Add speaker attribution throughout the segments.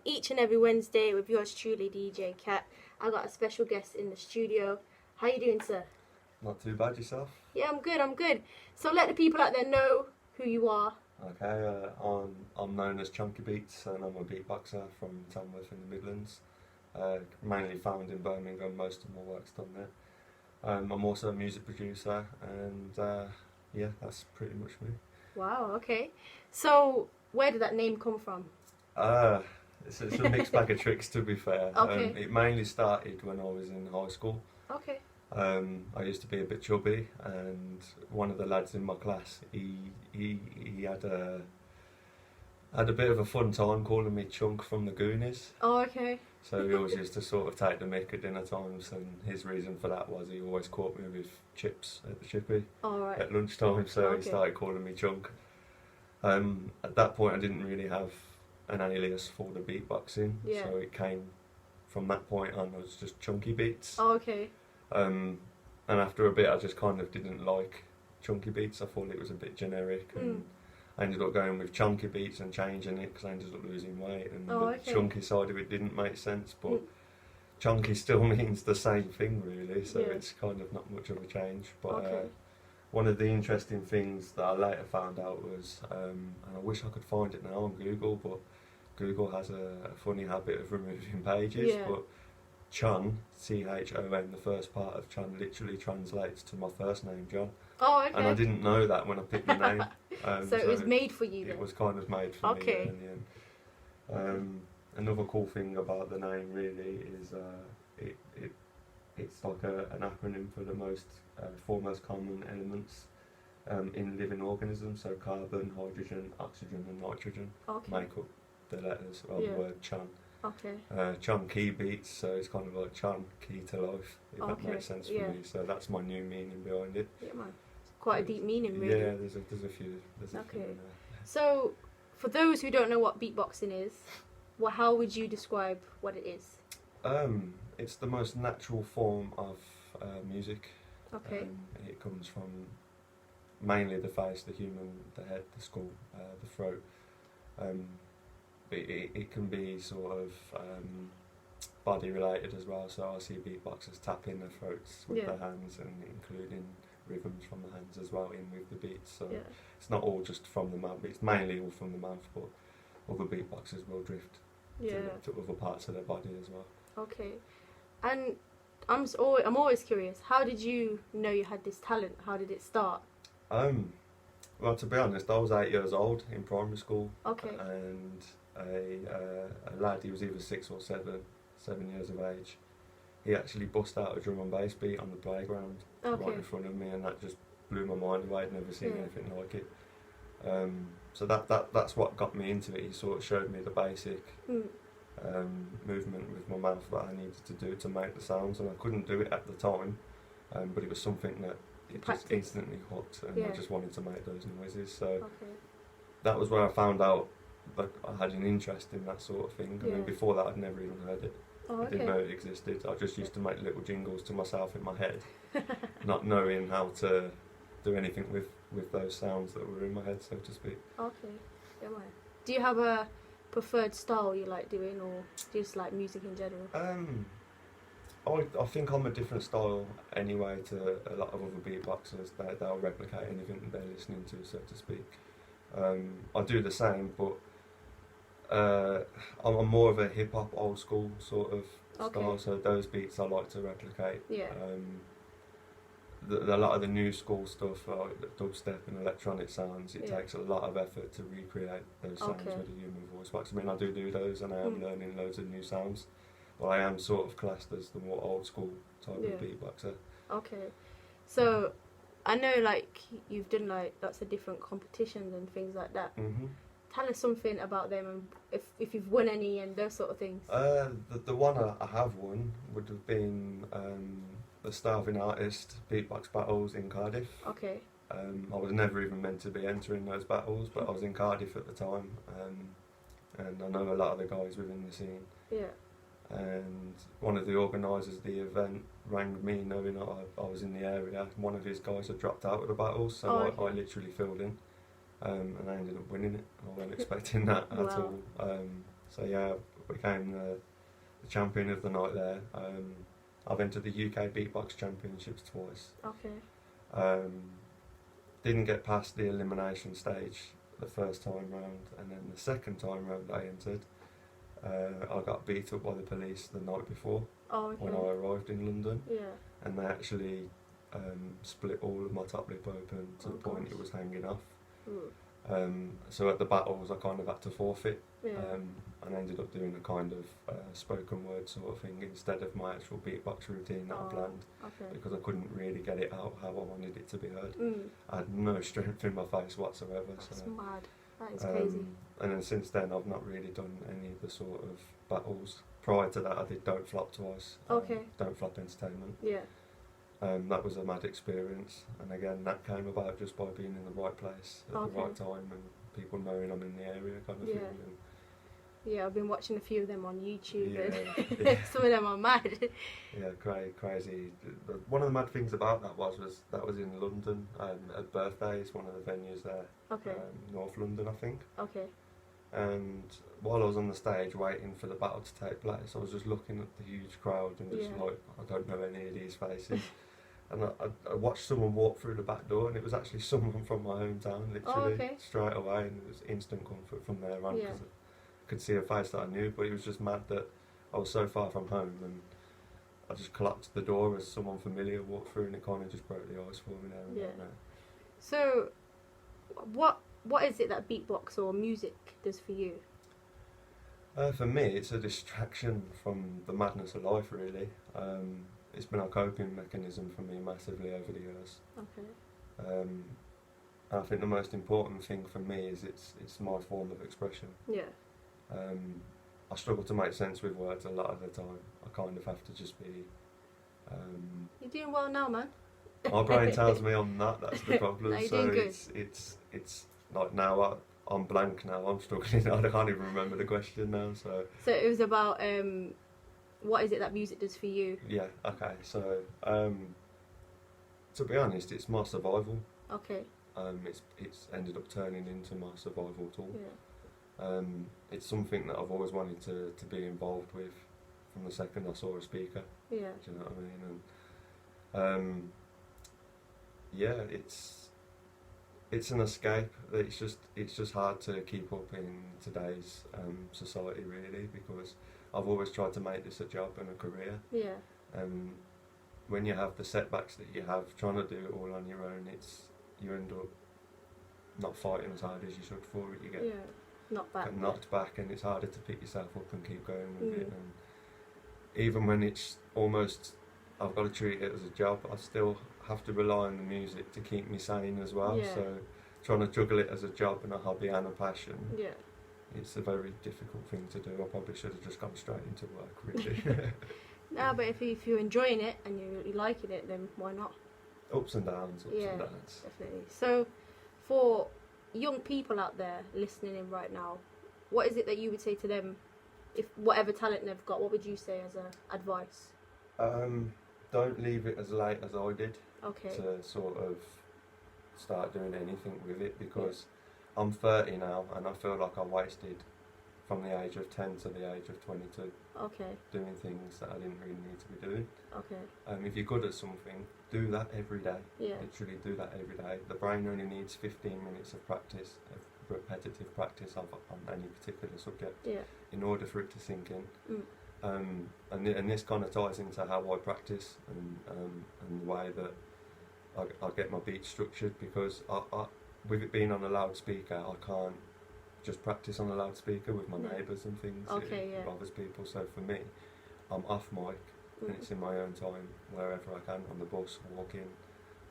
Speaker 1: each and every Wednesday with yours truly, DJ KAT. I got a special guest in the studio. How you doing, sir?
Speaker 2: Not too bad, yourself?
Speaker 1: Yeah, I'm good. I'm good. So let the people out there know who you are.
Speaker 2: Okay, I'm known as Chonkybeatz, and I'm a beatboxer from Tamworth in the Midlands. Mainly found in Birmingham. Most of my work's done there. I'm also a music producer, and yeah, that's pretty much me.
Speaker 1: Wow. Okay. So where did that name come from?
Speaker 2: It's a mixed bag of tricks, to be fair.
Speaker 1: Okay.
Speaker 2: It mainly started when I was in high school.
Speaker 1: Okay.
Speaker 2: I used to be a bit chubby, and one of the lads in my class, he had a bit of a fun time calling me Chunk from the Goonies.
Speaker 1: Oh, okay.
Speaker 2: So he always used to sort of take the mick at dinner times, and his reason for that was he always caught me with chips at the chippy at lunchtime, so he started calling me Chunk. At that point I didn't really have an alias for the beatboxing, so it came from that point on. I was just Chonkybeatz.
Speaker 1: Oh, okay.
Speaker 2: And after a bit I just kind of didn't like Chonkybeatz. I thought it was a bit generic, and I ended up going with Chonkybeatz and changing it because I ended up losing weight, and the chunky side of it didn't make sense, but chunky still means the same thing really, so it's kind of not much of a change. But one of the interesting things that I later found out was, and I wish I could find it now on Google, but Google has a funny habit of removing pages, but Chon, C-H-O-N, the first part of Chon literally translates to my first name, John.
Speaker 1: Oh, okay.
Speaker 2: And I didn't know that when I picked the name.
Speaker 1: So it was made for you then?
Speaker 2: It was kind of made for me in the end. Another cool thing about the name really is it's like an acronym for the four most common elements in living organisms. So carbon, hydrogen, oxygen and nitrogen make up the letters of the word Chon.
Speaker 1: Okay.
Speaker 2: Chonkybeatz, so it's kind of like Chon, key to life, if that makes sense for me. So that's my new meaning behind it.
Speaker 1: Yeah, man. It's quite a deep meaning, really.
Speaker 2: Yeah, there's a few in there.
Speaker 1: So, for those who don't know what beatboxing is, how would you describe what it is?
Speaker 2: It's the most natural form of music.
Speaker 1: Okay.
Speaker 2: It comes from mainly the face, the human, the head, the skull, the throat. It can be sort of body related as well, so I see beatboxers tapping their throats with their hands and including rhythms from the hands as well in with the beats, so it's not all just from the mouth, it's mainly all from the mouth, but other beatboxers will drift to other parts of their body as well. Okay.
Speaker 1: And I'm always curious, how did you know you had this talent? How did it start?
Speaker 2: Well, to be honest, I was 8 years old in primary school, and a lad, he was either 6 or 7 years of age, he actually bust out a drum and bass beat on the playground right in front of me, and that just blew my mind away. I'd never seen anything like it. So that's what got me into it. He sort of showed me the basic movement with my mouth that I needed to do to make the sounds, and I couldn't do it at the time, but it was something that it just instantly hooked, and I just wanted to make those noises. So that was where I found out that I had an interest in that sort of thing. I mean, before that I'd never even heard it. I didn't know it existed. I just used to make little jingles to myself in my head, not knowing how to do anything with those sounds that were in my head, so to speak.
Speaker 1: Do you have a preferred style you like doing, or do you just like music in general?
Speaker 2: I think I'm a different style anyway to a lot of other beatboxers. They'll replicate anything that they're listening to, so to speak. I do the same, but I'm more of a hip-hop, old school sort of style, so those beats I like to replicate. A lot of the new school stuff, like dubstep and electronic sounds, it takes a lot of effort to recreate those sounds with a human voice box. I mean, I do those, and I am learning loads of new sounds, but I am sort of classed as the more old school type of beatboxer. Okay,
Speaker 1: so I know like you've done like lots of different competitions and things like that. Tell us something about them, and if you've won any and those sort of things.
Speaker 2: The one I have won would have been the Starving Artist Beatbox Battles in Cardiff.
Speaker 1: Okay.
Speaker 2: I was never even meant to be entering those battles, but I was in Cardiff at the time, and I know a lot of the guys within the scene. And one of the organisers of the event rang me knowing I was in the area. One of his guys had dropped out of the battles, so I literally filled in, and I ended up winning it. I wasn't expecting that at all. So yeah, I became the champion of the night there. I've entered the UK Beatbox Championships twice.
Speaker 1: Okay.
Speaker 2: Didn't get past the elimination stage the first time round, and then the second time round I entered, I got beat up by the police the night before.
Speaker 1: Oh, okay.
Speaker 2: When I arrived in London.
Speaker 1: Yeah.
Speaker 2: And they actually split all of my top lip open to the point it was hanging off. So at the battles I kind of had to forfeit, and ended up doing a kind of spoken word sort of thing instead of my actual beatbox routine that I planned, because I couldn't really get it out how I wanted it to be heard. I had no strength in my face whatsoever.
Speaker 1: That's mad. That is crazy.
Speaker 2: And then since then I've not really done any of the sort of battles. Prior to that I did Don't Flop twice. Don't Flop Entertainment.
Speaker 1: Yeah.
Speaker 2: That was a mad experience, and again that came about just by being in the right place at the right time and people knowing I'm in the area kind of thing. And
Speaker 1: yeah, I've been watching a few of them on YouTube and some of them are mad.
Speaker 2: Yeah, crazy. One of the mad things about that was that was in London, at Birthdays, one of the venues there. North London, I think. And while I was on the stage waiting for the battle to take place, I was just looking at the huge crowd and just like, I don't know any of these faces. And I watched someone walk through the back door, and it was actually someone from my hometown, literally, straight away, and it was instant comfort from there on, because I could see a face that I knew, but it was just mad that I was so far from home, and I just collapsed the door as someone familiar walked through, and it kind of just broke the ice for me there and there.
Speaker 1: So, what is it that beatbox or music does for you?
Speaker 2: For me, it's a distraction from the madness of life, really. It's been a coping mechanism for me massively over the years. And I think the most important thing for me is it's my form of expression. I struggle to make sense with words a lot of the time. I kind of have to just be...
Speaker 1: You're doing well now, man.
Speaker 2: My brain tells me I'm not, that's the problem.
Speaker 1: No, you're
Speaker 2: so
Speaker 1: doing good.
Speaker 2: it's like now I'm blank now, I'm struggling. I can't even remember the question now. So
Speaker 1: it was about what is it that music does for you?
Speaker 2: Yeah, okay. So to be honest, it's my survival. It's ended up turning into my survival tool. It's something that I've always wanted to be involved with from the second I saw a speaker. Do you know what I mean? And it's an escape. It's just hard to keep up in today's society, really, because I've always tried to make this a job and a career. And when you have the setbacks that you have, trying to do it all on your own, you end up not fighting as hard as you should for it. You get knocked back, and it's harder to pick yourself up and keep going with it. And even when it's almost, I've got to treat it as a job, I still have to rely on the music to keep me sane as well. So trying to juggle it as a job and a hobby and a passion, it's a very difficult thing to do. I probably should have just gone straight into work, really.
Speaker 1: No, but if you're enjoying it and you're liking it, then why not?
Speaker 2: Ups and downs,
Speaker 1: definitely. So for young people out there listening in right now, what is it that you would say to them? If whatever talent they've got, what would you say as advice?
Speaker 2: Don't leave it as late as I did
Speaker 1: to
Speaker 2: sort of start doing anything with it, because I'm 30 now and I feel like I wasted from the age of 10 to the age of 22 doing things that I didn't really need to be doing. If you're good at something, do that every day. Literally do that every day. The brain only needs 15 minutes of practice, of repetitive practice on any particular subject in order for it to sink in. And this kind of ties into how I practice and the way that I get my beats structured, because I with it being on a loudspeaker, I can't just practice on a loudspeaker with my neighbours and things. It bothers people. So for me, I'm off mic and it's in my own time, wherever I can, on the bus, walking,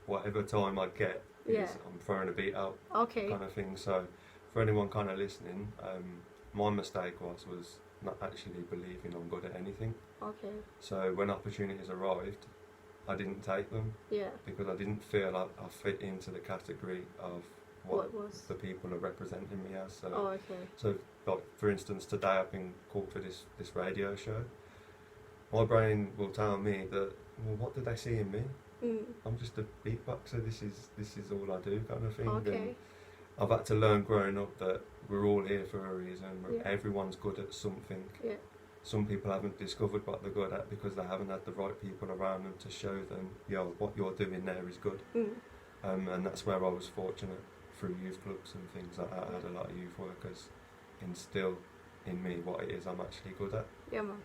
Speaker 2: whatever time I get, I'm throwing a beat out, kind of thing. So for anyone kind of listening, my mistake was not actually believing I'm good at anything. So when opportunities arrived, I didn't take them because I didn't feel like I fit into the category of what the people are representing me as. So like for instance, today I've been called for this radio show. My brain will tell me that, well, what did they see in me? I'm just a beatboxer. This is all I do, kind of thing. And I've had to learn growing up that we're all here for a reason.
Speaker 1: Yeah.
Speaker 2: Everyone's good at something.
Speaker 1: Yeah.
Speaker 2: Some people haven't discovered what they're good at because they haven't had the right people around them to show them, what you're doing there is good. And that's where I was fortunate through youth clubs and things like that. I had a lot of youth workers instill in me what it is I'm actually good at.
Speaker 1: Yeah, man.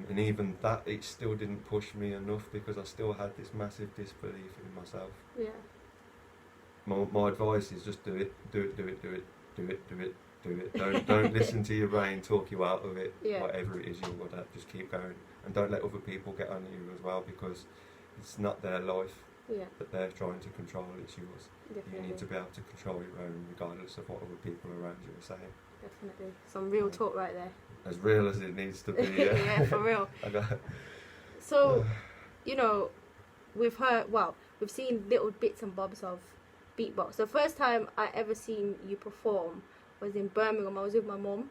Speaker 2: And even that, it still didn't push me enough because I still had this massive disbelief in myself.
Speaker 1: Yeah.
Speaker 2: My advice is just do it. Don't listen to your brain talk you out of it.
Speaker 1: Yeah.
Speaker 2: Whatever it is you're good at, just keep going. And don't let other people get on you as well, because it's not their life that they're trying to control, it's yours.
Speaker 1: Definitely.
Speaker 2: You need to be able to control your own regardless of what other people around you are saying.
Speaker 1: Definitely. Some real talk right there.
Speaker 2: As real as it needs to be.
Speaker 1: Yeah, for real. So, we've seen little bits and bobs of beatbox. The first time I ever seen you perform was in Birmingham. I was with my mum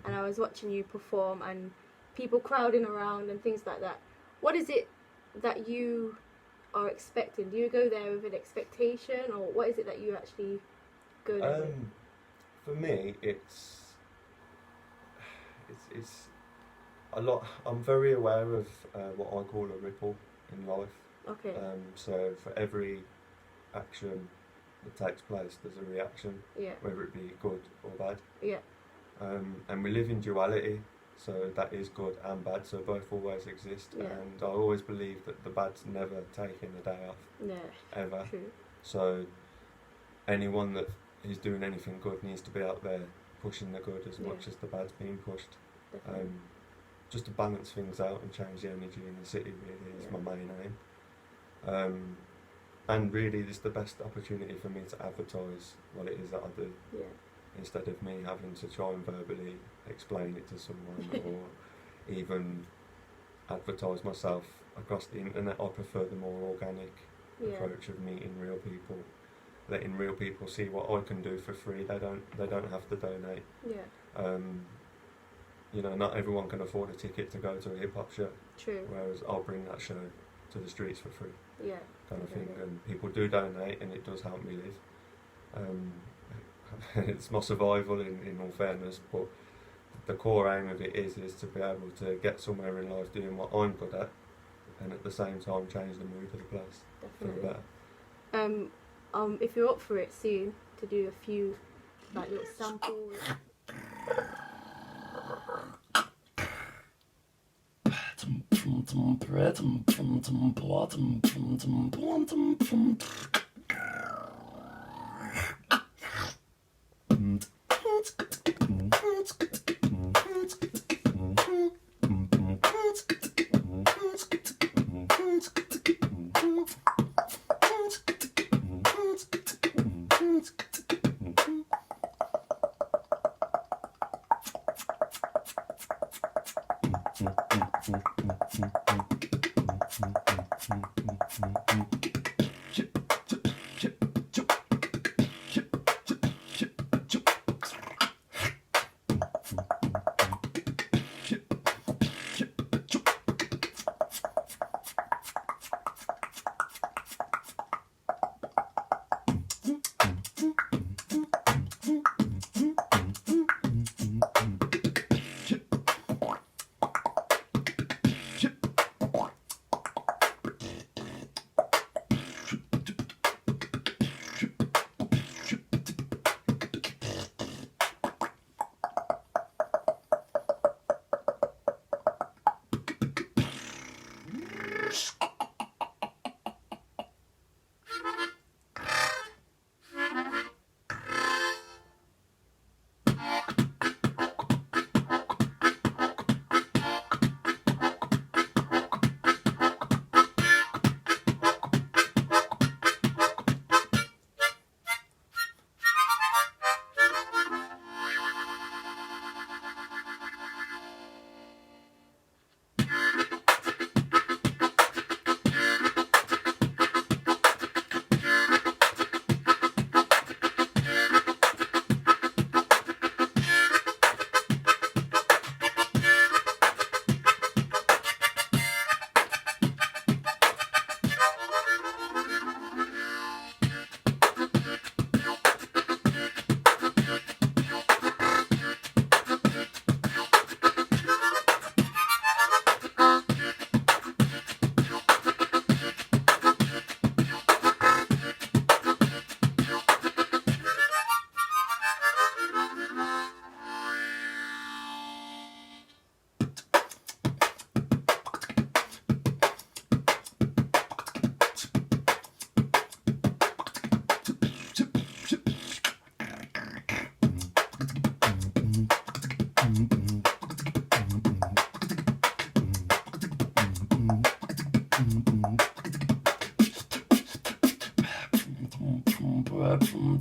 Speaker 1: and I was watching you perform and people crowding around and things like that. What is it that you are expecting? Do you go there with an expectation, or what is it that you actually go there with?
Speaker 2: For me, it's a lot. I'm very aware of what I call a ripple in life.
Speaker 1: Okay.
Speaker 2: So for every action that takes place, there's a reaction.
Speaker 1: Yeah.
Speaker 2: Whether it be good or bad.
Speaker 1: Yeah.
Speaker 2: And we live in duality, so that is good and bad. So both always exist.
Speaker 1: Yeah.
Speaker 2: And I always believe that the bad's never taking a day off.
Speaker 1: Yeah.
Speaker 2: Ever.
Speaker 1: True.
Speaker 2: So anyone that is doing anything good needs to be out there pushing the good as much as the bad's being pushed.
Speaker 1: Definitely.
Speaker 2: Just to balance things out and change the energy in the city really is my main aim. And really it's the best opportunity for me to advertise what it is that I do.
Speaker 1: Yeah.
Speaker 2: Instead of me having to try and verbally explain it to someone or even advertise myself across the internet. I prefer the more organic approach of meeting real people, letting real people see what I can do for free. They don't have to donate.
Speaker 1: Yeah.
Speaker 2: Not everyone can afford a ticket to go to a hip hop show.
Speaker 1: True.
Speaker 2: Whereas I'll bring that show to the streets for free.
Speaker 1: Yeah.
Speaker 2: Kind of thing. And people do donate, and it does help me live. It's my survival in all fairness, but the core aim of it is to be able to get somewhere in life doing what I'm good at, and at the same time change the mood of the place.
Speaker 1: Definitely.
Speaker 2: For the better.
Speaker 1: If you're up for it soon to do a few little samples.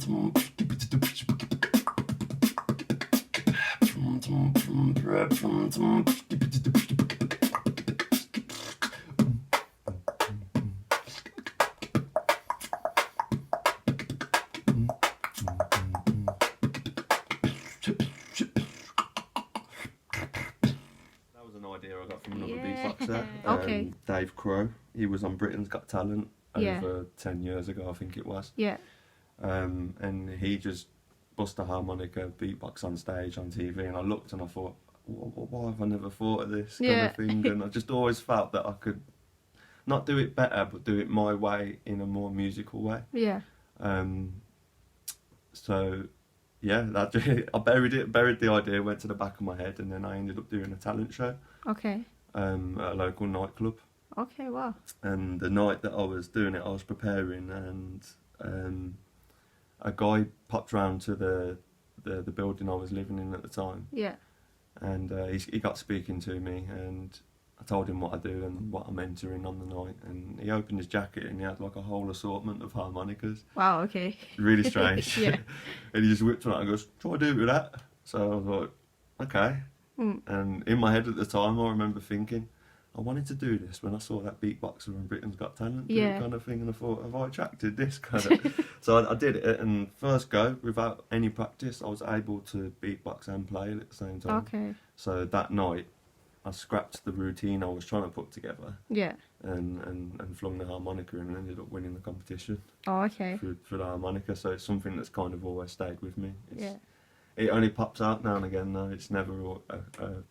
Speaker 2: I got from another beatboxer,
Speaker 1: Okay.
Speaker 2: Dave Crow. He was on Britain's Got Talent over 10 years ago, I think it was.
Speaker 1: Yeah.
Speaker 2: And he just bust a harmonica, beatbox on stage on TV, and I looked and I thought, why have I never thought of this kind of thing? And I just always felt that I could not do it better, but do it my way in a more musical way.
Speaker 1: Yeah.
Speaker 2: So yeah, I buried the idea, went to the back of my head, and then I ended up doing a talent show.
Speaker 1: Okay.
Speaker 2: At a local nightclub.
Speaker 1: Okay, wow.
Speaker 2: And the night that I was doing it, I was preparing, and a guy popped round to the building I was living in at the time.
Speaker 1: Yeah.
Speaker 2: And he got speaking to me, and I told him what I do and what I'm entering on the night, and he opened his jacket and he had like a whole assortment of harmonicas.
Speaker 1: Wow, okay.
Speaker 2: Really strange.
Speaker 1: Yeah.
Speaker 2: And he just whipped one out and goes, try to do it with that. So I was like, okay. And in my head at the time, I remember thinking, I wanted to do this when I saw that beatboxer on Britain's Got Talent kind of thing, and I thought, have I attracted this kind of... So I did it, and first go, without any practice, I was able to beatbox and play at the same time.
Speaker 1: Okay.
Speaker 2: So that night, I scrapped the routine I was trying to put together.
Speaker 1: Yeah.
Speaker 2: And flung the harmonica in and ended up winning the competition.
Speaker 1: Oh, okay.
Speaker 2: For the harmonica, so it's something that's kind of always stayed with me.
Speaker 1: Yeah.
Speaker 2: It only pops out now and again, though. It's never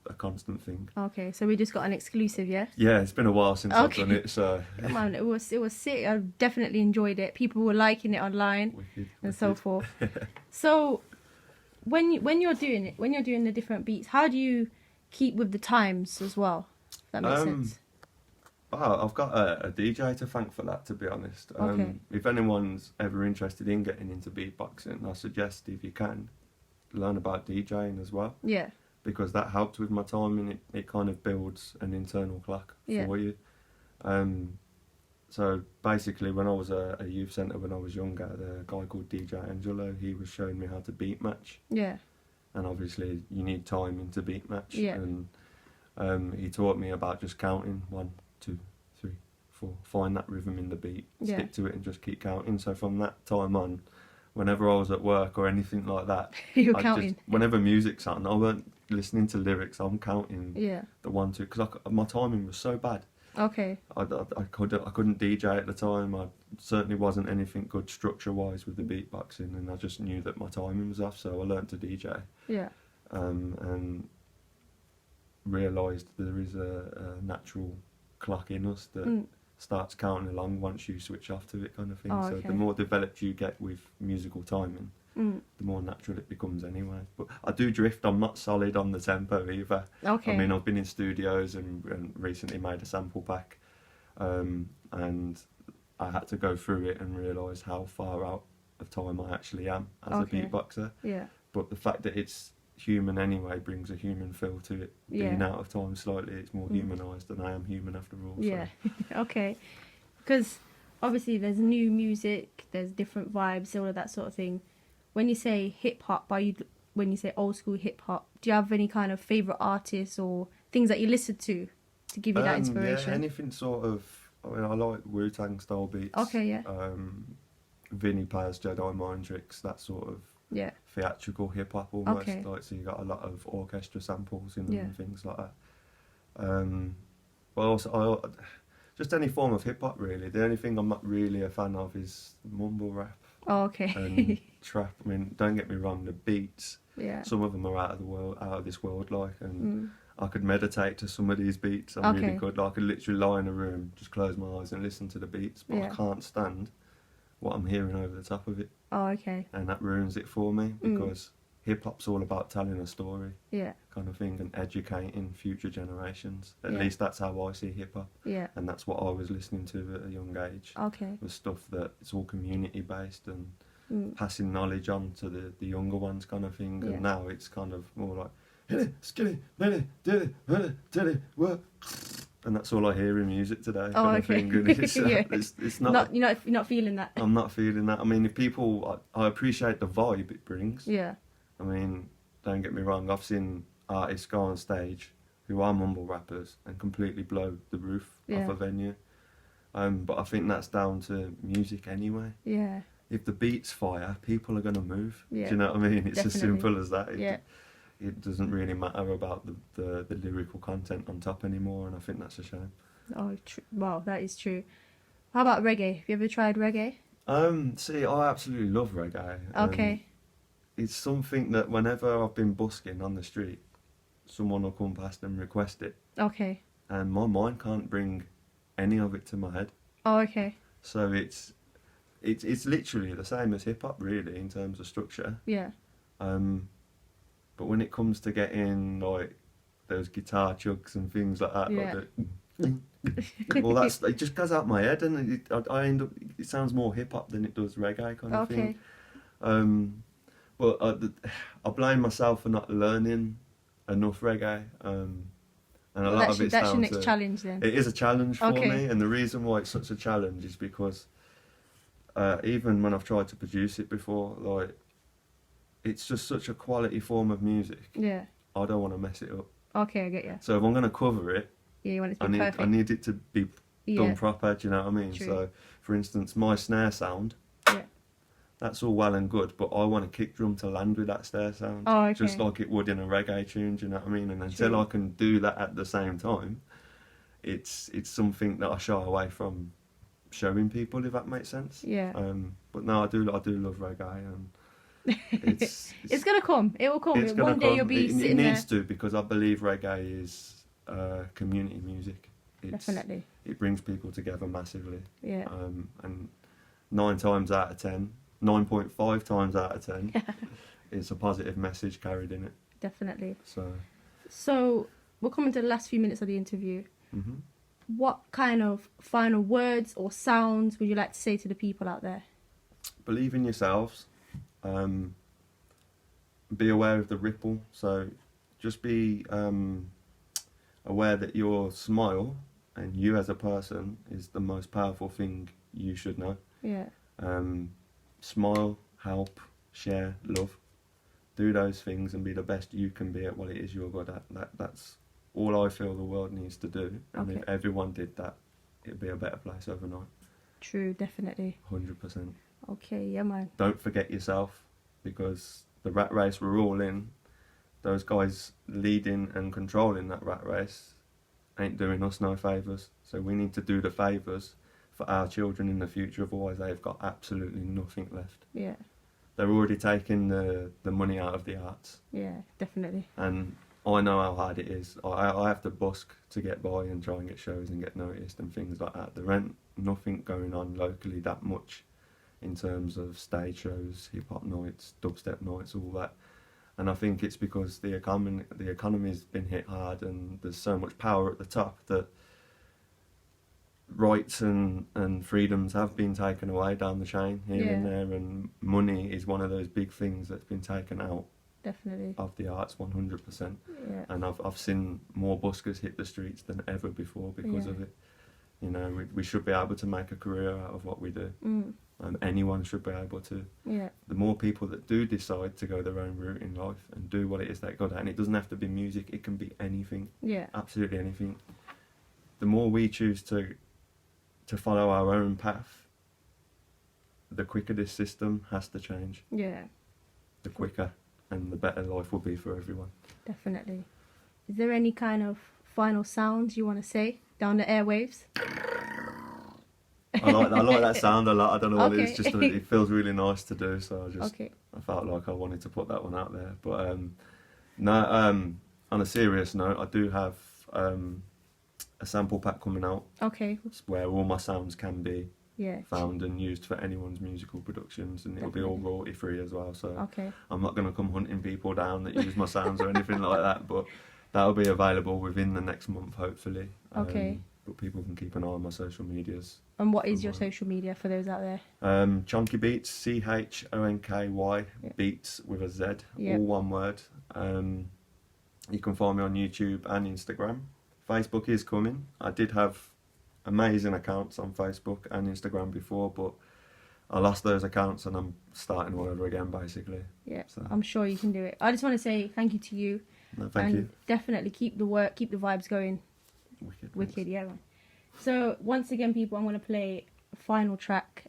Speaker 2: a constant thing.
Speaker 1: Okay, so we just got an exclusive, yeah?
Speaker 2: Yeah, it's been a while since I've done it, so...
Speaker 1: Man, it was sick. I definitely enjoyed it. People were liking it online and so forth. So, when you're doing it, when you're doing the different beats, how do you keep with the times as well? If that makes sense.
Speaker 2: Oh, I've got a DJ to thank for that, to be honest. If anyone's ever interested in getting into beatboxing, I suggest, if you can, learn about DJing as well.
Speaker 1: Yeah.
Speaker 2: Because that helps with my timing. It kind of builds an internal clock for you. So basically, when I was a youth centre when I was younger, the guy called DJ Angelo, he was showing me how to beat match.
Speaker 1: Yeah.
Speaker 2: And obviously, you need timing to beat match.
Speaker 1: Yeah.
Speaker 2: And he taught me about just counting 1, 2, 3, 4. Find that rhythm in the beat, stick to it, and just keep counting. So from that time on, whenever I was at work or anything like that,
Speaker 1: you're counting.
Speaker 2: Whenever music's on, I weren't listening to lyrics. I'm counting the 1, 2, because my timing was so bad.
Speaker 1: Okay.
Speaker 2: I couldn't DJ at the time. I certainly wasn't anything good structure-wise with the beatboxing, and I just knew that my timing was off. So I learned to DJ.
Speaker 1: Yeah.
Speaker 2: And realised there is a natural clock in us that starts counting along once you switch off to it, kind of thing.
Speaker 1: Oh,
Speaker 2: so
Speaker 1: okay.
Speaker 2: the more developed you get with musical timing, the more natural it becomes anyway. But I do drift. I'm not solid on the tempo either.
Speaker 1: Okay.
Speaker 2: I mean, I've been in studios and recently made a sample pack, and I had to go through it and realise how far out of time I actually am as a beatboxer.
Speaker 1: Yeah.
Speaker 2: But the fact that it's human anyway brings a human feel to it. Being out of time slightly, it's more humanised, and I am human after all.
Speaker 1: Yeah.
Speaker 2: So.
Speaker 1: Okay. Because obviously there's new music, there's different vibes, all of that sort of thing. When you say hip hop, when you say old school hip hop, do you have any kind of favourite artists or things that you listen to give you that inspiration?
Speaker 2: Yeah, anything sort of. I mean, I like Wu-Tang style beats.
Speaker 1: Okay, yeah.
Speaker 2: Vinnie Paz, Jedi Mind Tricks, that sort of theatrical hip hop almost.
Speaker 1: Okay.
Speaker 2: Like, so you got a lot of orchestra samples in them and things like that. But also, just any form of hip hop really. The only thing I'm not really a fan of is mumble rap.
Speaker 1: Oh, okay.
Speaker 2: And trap. I mean, don't get me wrong, the beats. Yeah. Some of them are out of this world, like, and I could meditate to some of these beats. I'm really good. Like, I could literally lie in a room, just close my eyes and listen to the beats, but I can't stand what I'm hearing over the top of it.
Speaker 1: Oh, okay.
Speaker 2: And that ruins it for me, because hip hop's all about telling a story, kind of thing, and educating future generations. At least that's how I see hip hop. Yeah. And that's what I was listening to at a young age. Okay. Was stuff that it's all community based and passing knowledge on to the younger ones, kind of thing. And now it's kind of more like, hit it, skid it, let it, did it, work. and that's all I hear in music today.
Speaker 1: Oh, okay.
Speaker 2: It's not.
Speaker 1: You're not feeling that.
Speaker 2: I'm not feeling that. I mean, if people, I appreciate the vibe it brings.
Speaker 1: Yeah.
Speaker 2: I mean, don't get me wrong. I've seen artists go on stage who are mumble rappers and completely blow the roof off a venue. But I think that's down to music anyway.
Speaker 1: Yeah.
Speaker 2: If the beat's fire, people are going to move.
Speaker 1: Yeah.
Speaker 2: Do you know what I mean? It's
Speaker 1: Definitely.
Speaker 2: as simple as that.
Speaker 1: It
Speaker 2: doesn't really matter about the lyrical content on top anymore, and I think that's a shame.
Speaker 1: Oh, wow, that is true. How about reggae? Have you ever tried reggae?
Speaker 2: See, I absolutely love reggae.
Speaker 1: Okay.
Speaker 2: It's something that whenever I've been busking on the street, someone will come past and request it.
Speaker 1: Okay.
Speaker 2: And my mind can't bring any of it to my head.
Speaker 1: Oh, okay.
Speaker 2: So it's literally the same as hip hop, really, in terms of structure.
Speaker 1: Yeah.
Speaker 2: But when it comes to getting like those guitar chugs and things like that, well, it just goes out my head, and I end up. It sounds more hip hop than it does reggae kind of thing. Well, I blame myself for not learning enough reggae, and a lot of it's
Speaker 1: that's
Speaker 2: down
Speaker 1: your next challenge then.
Speaker 2: It is a challenge for me, and the reason why it's such a challenge is because even when I've tried to produce it before, like, it's just such a quality form of music.
Speaker 1: Yeah.
Speaker 2: I don't want to mess it up.
Speaker 1: Okay, I get you.
Speaker 2: So if I'm going to cover it,
Speaker 1: you want it to be perfect.
Speaker 2: I need it to be done proper, do you know what I mean?
Speaker 1: True.
Speaker 2: So, for instance, my snare sound, that's all well and good, but I want a kick drum to land with that snare sound.
Speaker 1: Oh, okay.
Speaker 2: Just like it would in a reggae tune, do you know what I mean? And until I can do that at the same time, it's something that I shy away from showing people, if that makes sense.
Speaker 1: Yeah.
Speaker 2: But no, I do love reggae, and it's
Speaker 1: gonna come. It will come. One day you'll be sitting there. It needs
Speaker 2: to, because I believe reggae is community music.
Speaker 1: Definitely.
Speaker 2: It brings people together massively.
Speaker 1: Yeah.
Speaker 2: And 9.5 times out of 10, it's a positive message carried in it.
Speaker 1: Definitely.
Speaker 2: So
Speaker 1: we're coming to the last few minutes of the interview.
Speaker 2: Mm-hmm.
Speaker 1: What kind of final words or sounds would you like to say to the people out there?
Speaker 2: Believe in yourselves. Be aware of the ripple. So just be aware that your smile and you as a person is the most powerful thing you should know.
Speaker 1: Yeah.
Speaker 2: Smile, help, share, love. Do those things and be the best you can be at what it is you're good at. That's all I feel the world needs to do. And if everyone did that, it'd be a better place overnight.
Speaker 1: True, definitely.
Speaker 2: 100%.
Speaker 1: Okay, yeah, man.
Speaker 2: Don't forget yourself, because the rat race we're all in, those guys leading and controlling that rat race ain't doing us no favours. So we need to do the favours for our children in the future, otherwise they've got absolutely nothing left.
Speaker 1: Yeah.
Speaker 2: They're already taking the money out of the arts.
Speaker 1: Yeah, definitely.
Speaker 2: And I know how hard it is. I have to busk to get by and try and get shows and get noticed and things like that. There ain't nothing going on locally that much in terms of stage shows, hip-hop nights, dubstep nights, all that. And I think it's because the economy's been hit hard, and there's so much power at the top that rights and freedoms have been taken away down the chain here and there, and money is one of those big things that's been taken out of the arts 100%.
Speaker 1: Yeah.
Speaker 2: And I've seen more buskers hit the streets than ever before because of it. You know, we should be able to make a career out of what we do. And anyone should be able to. Yeah. The more people that do decide to go their own route in life and do what it is they're good at, and it doesn't have to be music, it can be anything. Yeah. Absolutely anything. The more we choose to follow our own path, the quicker this system has to change. Yeah. The quicker and the better life will be for everyone. Definitely. Is there any kind of final sounds you want to say down the airwaves? I like that sound a lot. I don't know what it is. Just it feels really nice to do. So I felt like I wanted to put that one out there. But on a serious note, I do have a sample pack coming out. Okay. Where all my sounds can be found and used for anyone's musical productions, and it'll be all royalty free as well. So I'm not going to come hunting people down that use my sounds or anything like that. But that'll be available within the next month, hopefully. But people can keep an eye on my social medias. And what is your social media for those out there? Chonkybeatz, CHONKY, Beats with a Z, all one word. You can find me on YouTube and Instagram, Facebook is coming. I did have amazing accounts on Facebook and Instagram before, but I lost those accounts and I'm starting all over again, basically.
Speaker 1: Yeah, so I'm sure you can do it. I just want to say thank you to you.
Speaker 2: No, thank you.
Speaker 1: Definitely keep the work, keep the vibes going.
Speaker 2: Wicked,
Speaker 1: yeah, man. So once again, people, I'm going to play a final track.